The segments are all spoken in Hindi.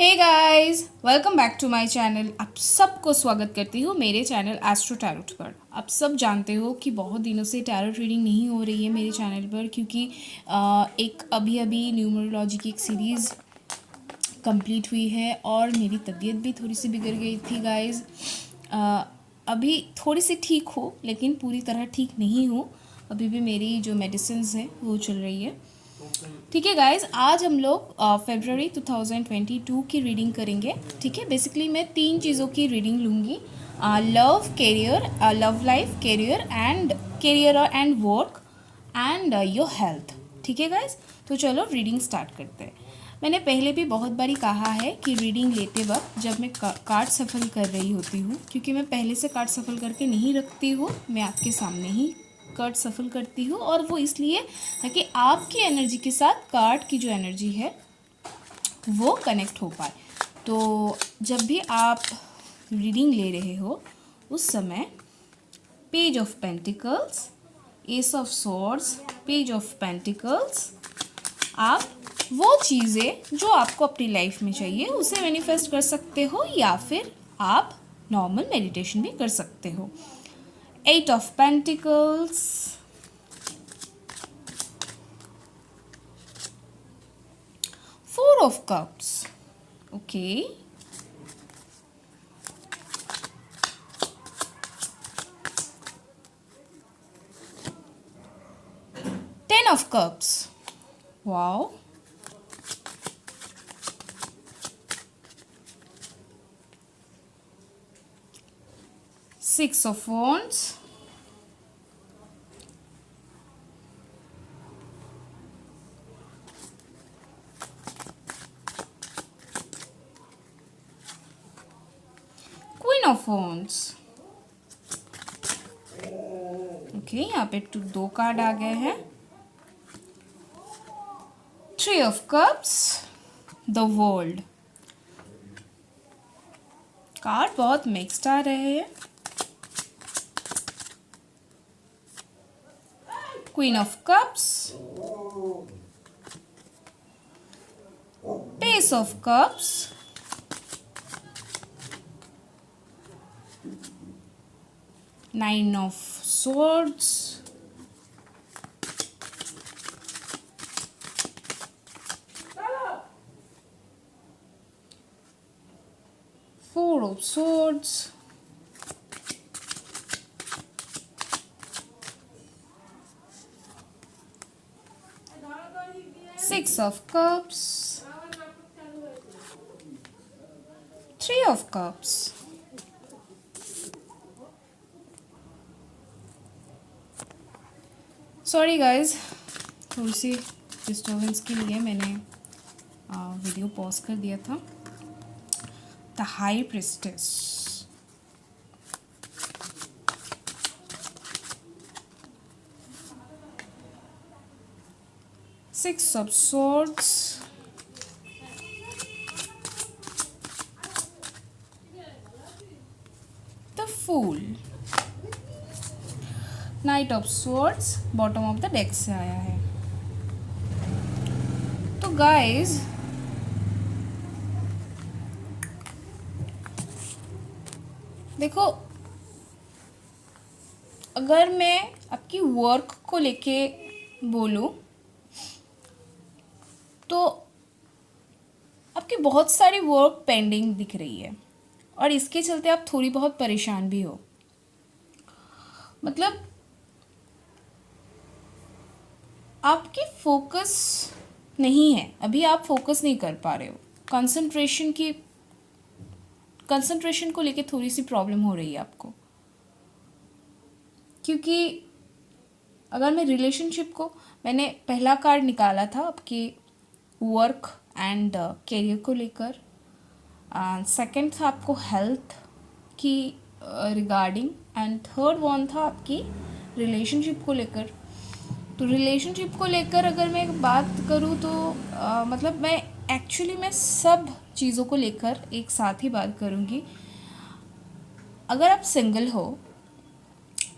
Hey guys, welcome back to my channel. आप सबको स्वागत करती हूँ मेरे चैनल एस्ट्रो टैरोट पर। आप सब जानते हो कि बहुत दिनों से टैरोट रीडिंग नहीं हो रही है मेरे चैनल पर, क्योंकि एक अभी अभी न्यूमरोलॉजी की एक सीरीज़ कंप्लीट हुई है और मेरी तबीयत भी थोड़ी सी बिगड़ गई थी गाइस। अभी थोड़ी सी ठीक हो, लेकिन पूरी तरह ठीक नहीं हूँ। अभी भी मेरी जो मेडिसिन्स हैं वो चल रही है। ठीक है गाइज, आज हम लोग फरवरी 2022 की रीडिंग करेंगे। ठीक है, बेसिकली मैं 3 चीज़ों की रीडिंग लूँगी। Love, career, love life, career and work and your health. ठीक है गाइज, तो चलो रीडिंग स्टार्ट करते हैं। मैंने पहले भी बहुत बारी कहा है कि रीडिंग लेते वक्त जब मैं कार्ड सफल कर रही होती हूँ, क्योंकि मैं पहले से कार्ड सफल करके नहीं रखती हूँ, मैं आपके सामने ही कार्ड सफल करती हूँ। और वो इसलिए ताकि आपकी एनर्जी के साथ कार्ड की जो एनर्जी है वो कनेक्ट हो पाए। तो जब भी आप रीडिंग ले रहे हो उस समय page of pentacles, S of swords, page of pentacles, आप वो चीज़ें जो आपको अपनी लाइफ में चाहिए उसे मैनिफेस्ट कर सकते हो, या फिर आप नॉर्मल मेडिटेशन भी कर सकते हो। 8 of Pentacles, 4 of Cups, okay, 10 of Cups, wow, 6 of Wands, Queen of Wands, okay, यहाँ पे दो कार्ड आ गए हैं। 3 of Cups, the world. Card बहुत मिक्स्ड आ रहे हैं। Queen of Cups, Ace of Cups, Nine of Swords, Four of Swords, Six of Cups, Three of Cups, sorry guys, थोड़ी सी डिस्टर्बेंस के लिए मैंने वीडियो पॉज कर दिया था। The high priestess, six of swords, the fool, knight of swords bottom of the deck से आया है। तो गाइज, देखो, अगर मैं आपकी वर्क को लेके बोलूं तो आपकी बहुत सारी वर्क पेंडिंग दिख रही है और इसके चलते आप थोड़ी बहुत परेशान भी हो। मतलब आपकी फोकस नहीं है, अभी आप फोकस नहीं कर पा रहे हो। कंसंट्रेशन को लेके थोड़ी सी प्रॉब्लम हो रही है आपको, क्योंकि अगर मैं रिलेशनशिप को, मैंने पहला कार्ड निकाला था आपके वर्क एंड कैरियर को लेकर, सेकंड था आपको हेल्थ की रिगार्डिंग, एंड थर्ड वन था आपकी रिलेशनशिप को लेकर। तो रिलेशनशिप को लेकर अगर मैं बात करूँ तो मतलब मैं सब चीज़ों को लेकर एक साथ ही बात करूँगी। अगर आप सिंगल हो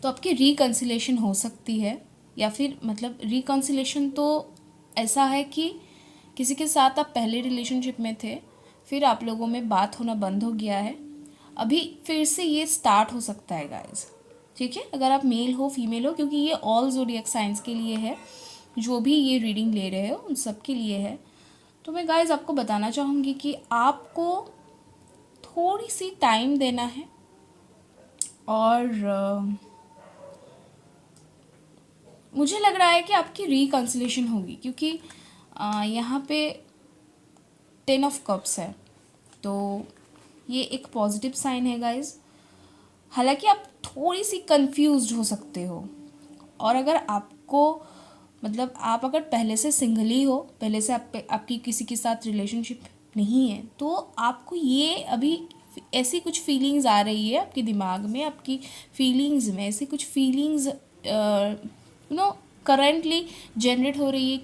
तो आपकी रिकन्सिलेशन हो सकती है, या फिर मतलब रिकन्सिलेशन तो ऐसा है कि किसी के साथ आप पहले रिलेशनशिप में थे फिर आप लोगों में बात होना बंद हो गया है, अभी फिर से ये स्टार्ट हो सकता है गाइस, ठीक है। अगर आप मेल हो फीमेल हो, क्योंकि ये ऑल ज़ोडिएक साइंस के लिए है, जो भी ये रीडिंग ले रहे हो उन सब के लिए है। तो मैं गाइस आपको बताना चाहूँगी कि आपको थोड़ी सी टाइम देना है, और मुझे लग रहा है कि आपकी रिकन्सिलेशन होगी, क्योंकि यहाँ पे 10 ऑफ कप्स है, तो ये एक पॉजिटिव साइन है गाइस। हालांकि आप थोड़ी सी कंफ्यूज्ड हो सकते हो, और अगर आपको मतलब आप अगर पहले से सिंगल ही हो, पहले से आपकी किसी के साथ रिलेशनशिप नहीं है, तो आपको ये अभी ऐसी कुछ फीलिंग्स आ रही है आपके दिमाग में, आपकी फीलिंग्स में ऐसी कुछ फीलिंग्स करेंटली जनरेट हो रही है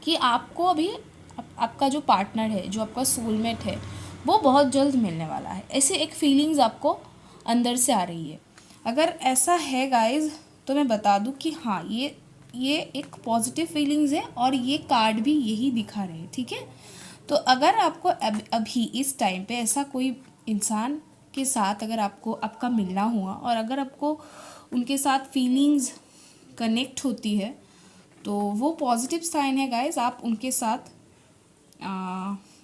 कि आपको अभी आपका जो पार्टनर है, जो आपका सोलमेट है, वो बहुत जल्द मिलने वाला है। ऐसे एक फीलिंग्स आपको अंदर से आ रही है। अगर ऐसा है गाइज, तो मैं बता दूं कि हाँ, ये एक पॉजिटिव फीलिंग्स है, और ये कार्ड भी यही दिखा रहे हैं, ठीक है। तो अगर आपको अभी इस टाइम पे ऐसा कोई इंसान के साथ अगर आपको आपका मिलना हुआ, और अगर आपको उनके साथ फीलिंग्स कनेक्ट होती है, तो वो पॉजिटिव साइन है गाइज, आप उनके साथ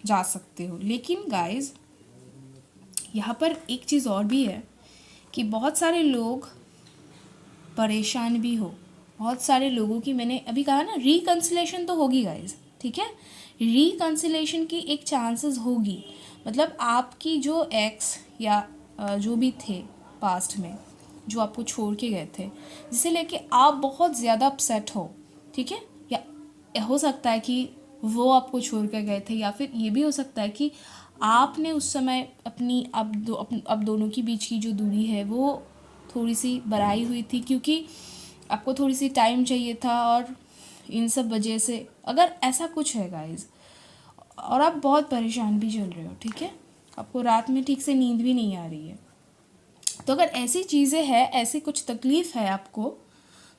जा सकते हो। लेकिन गाइज यहाँ पर एक चीज़ और भी है कि बहुत सारे लोग परेशान भी हो, बहुत सारे लोगों की, मैंने अभी कहा ना, रिकन्सिलेशन तो होगी गाइज, ठीक है। रिकन्सिलेशन की एक चांसेस होगी, मतलब आपकी जो एक्स या जो भी थे पास्ट में, जो आपको छोड़ के गए थे, जिसे लेके आप बहुत ज़्यादा अपसेट हो, ठीक है। या हो सकता है कि वो आपको छोड़ कर गए थे, या फिर ये भी हो सकता है कि आपने उस समय अपनी अब दोनों के बीच की जो दूरी है वो थोड़ी सी बढ़ाई हुई थी, क्योंकि आपको थोड़ी सी टाइम चाहिए था, और इन सब वजह से अगर ऐसा कुछ है गाइज, और आप बहुत परेशान भी चल रहे हो, ठीक है, आपको रात में ठीक से नींद भी नहीं आ रही है, तो अगर ऐसी चीज़ें हैं, ऐसी कुछ तकलीफ़ है आपको,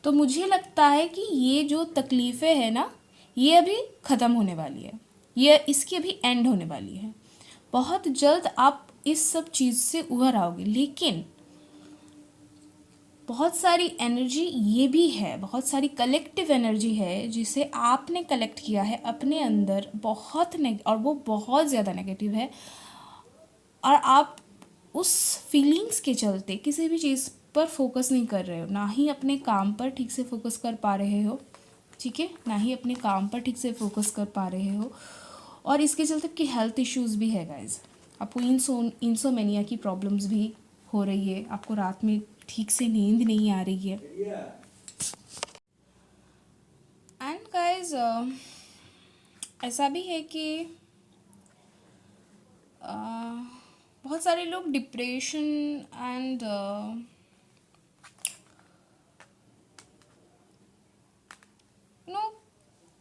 तो मुझे लगता है कि ये जो तकलीफ़ें हैं ना, ये अभी ख़त्म होने वाली है, ये इसकी अभी एंड होने वाली है। बहुत जल्द आप इस सब चीज़ से उभर आओगे। लेकिन बहुत सारी एनर्जी ये भी है, बहुत सारी कलेक्टिव एनर्जी है जिसे आपने कलेक्ट किया है अपने अंदर, और वो बहुत ज़्यादा नेगेटिव है, और आप उस फीलिंग्स के चलते किसी भी चीज़ पर फोकस नहीं कर रहे हो, ना ही अपने काम पर ठीक से फोकस कर पा रहे हो, ठीक है, ना ही अपने काम पर ठीक से फोकस कर पा रहे हो, और इसके चलते आपकी हेल्थ इश्यूज़ भी है गाइज। आपको इंसोमेनिया की प्रॉब्लम्स भी हो रही है, आपको रात में ठीक से नींद नहीं आ रही है। एंड गाइज ऐसा भी है कि बहुत सारे लोग डिप्रेशन एंड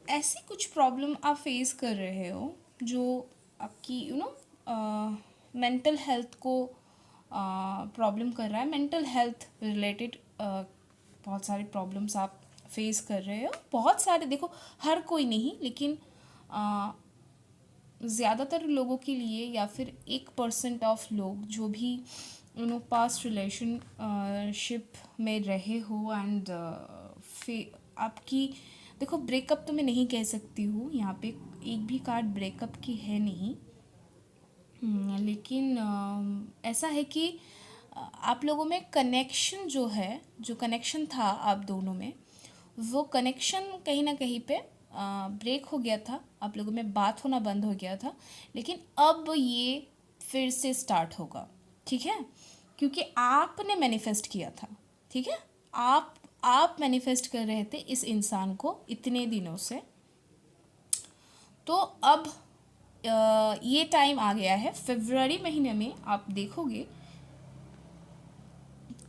ऐसी कुछ प्रॉब्लम आप फेस कर रहे हो जो आपकी मेंटल हेल्थ को प्रॉब्लम कर रहा है। मेंटल हेल्थ रिलेटेड बहुत सारे प्रॉब्लम्स आप फेस कर रहे हो, बहुत सारे, देखो हर कोई नहीं, लेकिन ज़्यादातर लोगों के लिए, या फिर 1% ऑफ लोग जो भी पास्ट रिलेशनशिप में रहे हो, एंड आपकी, देखो ब्रेकअप तो मैं नहीं कह सकती हूँ, यहाँ पे एक भी कार्ड ब्रेकअप की है नहीं, लेकिन ऐसा है कि आप लोगों में कनेक्शन जो है, जो कनेक्शन था आप दोनों में, वो कनेक्शन कहीं ना कहीं पे ब्रेक हो गया था, आप लोगों में बात होना बंद हो गया था, लेकिन अब ये फिर से स्टार्ट होगा, ठीक है, क्योंकि आपने मैनिफेस्ट किया था, ठीक है, आप मैनिफेस्ट कर रहे थे इस इंसान को इतने दिनों से, तो अब ये टाइम आ गया है, फरवरी महीने में आप देखोगे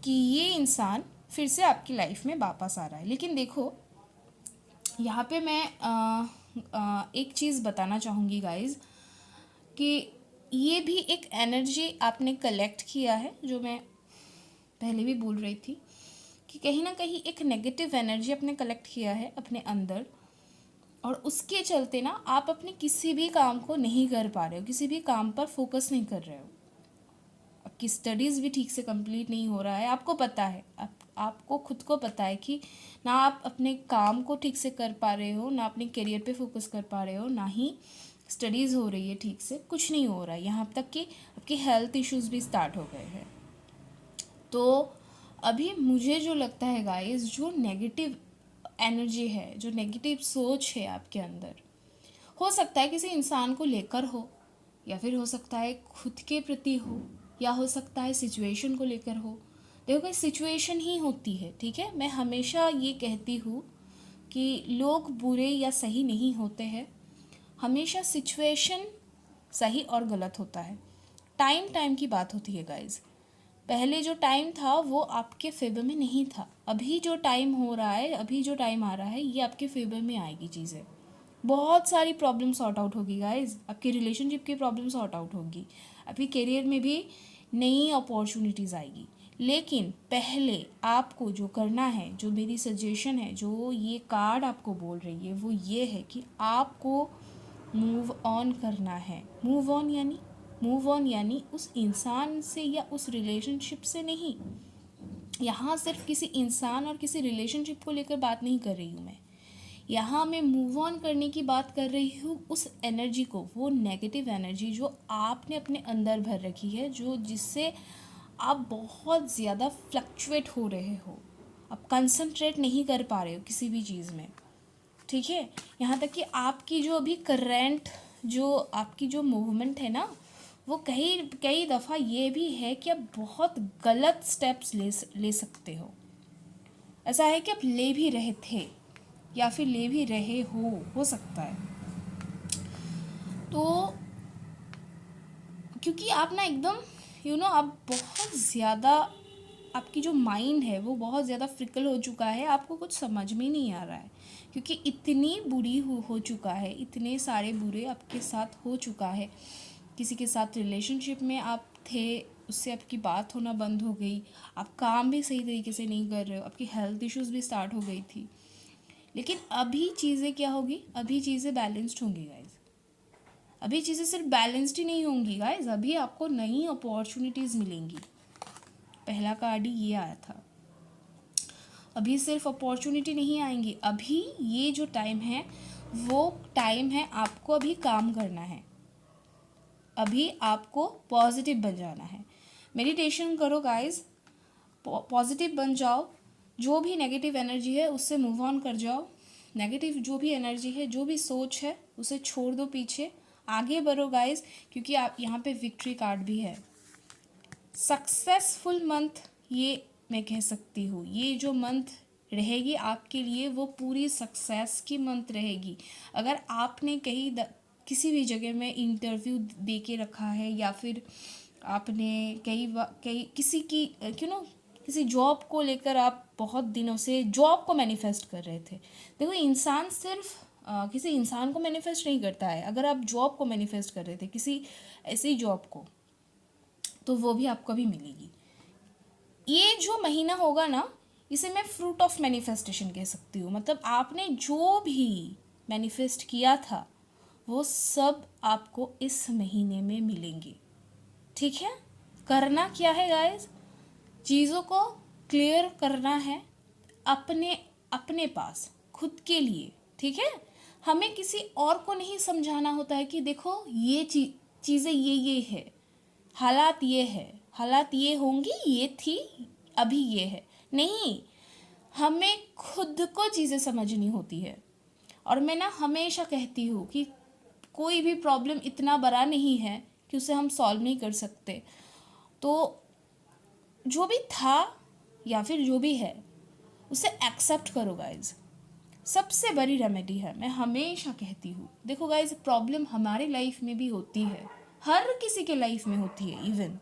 कि ये इंसान फिर से आपकी लाइफ में वापस आ रहा है। लेकिन देखो यहाँ पे मैं एक चीज़ बताना चाहूँगी गाइज, कि ये भी एक एनर्जी आपने कलेक्ट किया है, जो मैं पहले भी बोल रही थी कि कहीं ना कहीं एक नेगेटिव एनर्जी आपने कलेक्ट किया है अपने अंदर, और उसके चलते ना आप अपने किसी भी काम को नहीं कर पा रहे हो, किसी भी काम पर फोकस नहीं कर रहे हो, आपकी स्टडीज़ भी ठीक से कंप्लीट नहीं हो रहा है। आपको पता है, आपको खुद को पता है कि ना आप अपने काम को ठीक से कर पा रहे हो, ना अपने करियर पे फोकस कर पा रहे हो, ना ही स्टडीज़ हो रही है ठीक से, कुछ नहीं हो रहा है। यहाँ तक कि आपकी हेल्थ इश्यूज़ भी स्टार्ट हो गए हैं। तो अभी मुझे जो लगता है गाइस, जो नेगेटिव एनर्जी है, जो नेगेटिव सोच है आपके अंदर, हो सकता है किसी इंसान को लेकर हो, या फिर हो सकता है खुद के प्रति हो, या हो सकता है सिचुएशन को लेकर हो। देखो कोई सिचुएशन ही होती है, ठीक है। मैं हमेशा ये कहती हूँ कि लोग बुरे या सही नहीं होते हैं, हमेशा सिचुएशन सही और गलत होता है। टाइम की बात होती है गाइज। पहले जो टाइम था वो आपके फेवर में नहीं था, अभी जो टाइम हो रहा है, अभी जो टाइम आ रहा है, ये आपके फेवर में आएगी चीज़ें। बहुत सारी प्रॉब्लम सॉर्ट आउट होगी गाइज, आपकी रिलेशनशिप की प्रॉब्लम सॉर्ट आउट होगी, आपकी करियर में भी नई अपॉर्चुनिटीज़ आएगी। लेकिन पहले आपको जो करना है, जो मेरी सजेशन है, जो ये कार्ड आपको बोल रही है, वो ये है कि आपको मूव ऑन करना है। मूव ऑन यानी उस इंसान से या उस रिलेशनशिप से नहीं। यहाँ सिर्फ किसी इंसान और किसी रिलेशनशिप को लेकर बात नहीं कर रही हूँ मैं, यहाँ मैं मूव ऑन करने की बात कर रही हूँ उस एनर्जी को, वो नेगेटिव एनर्जी जो आपने अपने अंदर भर रखी है, जो जिससे आप बहुत ज़्यादा फ्लक्चुएट हो रहे हो, आप कंसंट्रेट नहीं कर पा रहे हो किसी भी चीज़ में, ठीक है। यहाँ तक कि आपकी जो अभी करंट जो आपकी जो मूवमेंट है ना, वो कई दफ़ा ये भी है कि आप बहुत गलत स्टेप्स ले सकते हो। ऐसा है कि आप ले भी रहे थे या फिर ले भी रहे हो सकता है। तो क्योंकि आप ना एकदम आप बहुत ज़्यादा, आपकी जो माइंड है वो बहुत ज़्यादा फ्रिकल हो चुका है, आपको कुछ समझ में नहीं आ रहा है, क्योंकि इतनी बुरी हो चुका है, इतने सारे बुरे आपके साथ हो चुका है। किसी के साथ रिलेशनशिप में आप थे, उससे आपकी बात होना बंद हो गई, आप काम भी सही तरीके से नहीं कर रहे हो, आपकी हेल्थ इश्यूज़ भी स्टार्ट हो गई थी। लेकिन अभी चीज़ें क्या होगी, अभी चीज़ें बैलेंस्ड होंगी गाइज। अभी चीज़ें सिर्फ बैलेंस्ड ही नहीं होंगी गाइज, अभी आपको नई अपॉर्चुनिटीज़ मिलेंगी। पहला कार्ड ही ये आया था। अभी सिर्फ अपॉर्चुनिटी नहीं आएंगी, अभी ये जो टाइम है वो टाइम है आपको अभी काम करना है, अभी आपको पॉजिटिव बन जाना है। मेडिटेशन करो गाइज, पॉजिटिव बन जाओ, जो भी नेगेटिव एनर्जी है उससे मूव ऑन कर जाओ। नेगेटिव जो भी एनर्जी है, जो भी सोच है, उसे छोड़ दो पीछे, आगे बढ़ो गाइज, क्योंकि आप यहाँ पे विक्ट्री कार्ड भी है। सक्सेसफुल मंथ ये मैं कह सकती हूँ, ये जो मंथ रहेगी आपके लिए वो पूरी सक्सेस की मंथ रहेगी। अगर आपने किसी भी जगह में इंटरव्यू दे के रखा है, या फिर आपने कई किसी जॉब को लेकर आप बहुत दिनों से जॉब को मैनिफेस्ट कर रहे थे। देखो इंसान सिर्फ किसी इंसान को मैनिफेस्ट नहीं करता है। अगर आप जॉब को मैनिफेस्ट कर रहे थे, किसी ऐसी जॉब को, तो वो भी आपको भी मिलेगी। ये जो महीना होगा ना, इसे मैं फ्रूट ऑफ मैनिफेस्टेशन कह सकती हूँ। मतलब आपने जो भी मैनिफेस्ट किया था वो सब आपको इस महीने में मिलेंगे, ठीक है। करना क्या है गाइस, चीज़ों को क्लियर करना है अपने पास, खुद के लिए, ठीक है। हमें किसी और को नहीं समझाना होता है कि देखो ये चीज़ें ये है, हालात ये है, हालात ये होंगी, ये थी, अभी ये है, नहीं। हमें खुद को चीज़ें समझनी होती है। और मैं ना हमेशा कहती हूँ कि कोई भी प्रॉब्लम इतना बड़ा नहीं है कि उसे हम सॉल्व नहीं कर सकते। तो जो भी था या फिर जो भी है उसे एक्सेप्ट करो गाइज, सबसे बड़ी रेमेडी है। मैं हमेशा कहती हूँ, देखो गाइज, प्रॉब्लम हमारे लाइफ में भी होती है, हर किसी के लाइफ में होती है इवन।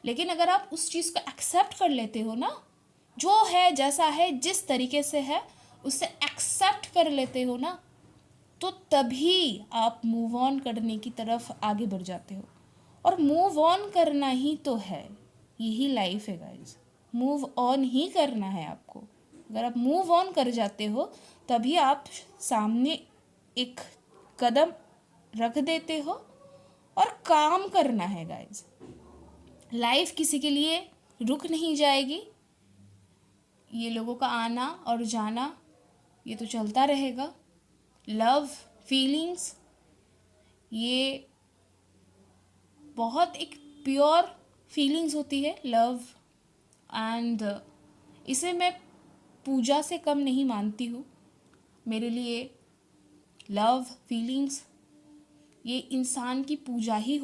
लेकिन अगर आप उस चीज़ को एक्सेप्ट कर लेते हो ना, जो है जैसा है, जिस तरीके से है, उसे एक्सेप्ट कर लेते हो ना, तो तभी आप मूव ऑन करने की तरफ आगे बढ़ जाते हो। और मूव ऑन करना ही तो है, यही लाइफ है गाइज, मूव ऑन ही करना है आपको। अगर आप मूव ऑन कर जाते हो तभी आप सामने एक कदम रख देते हो और काम करना है गाइज। लाइफ किसी के लिए रुक नहीं जाएगी। ये लोगों का आना और जाना ये तो चलता रहेगा। लव फीलिंग्स ये बहुत एक प्योर फीलिंग्स होती है लव, एंड इसे मैं पूजा से कम नहीं मानती हूँ। मेरे लिए लव फीलिंग्स ये इंसान की पूजा ही हो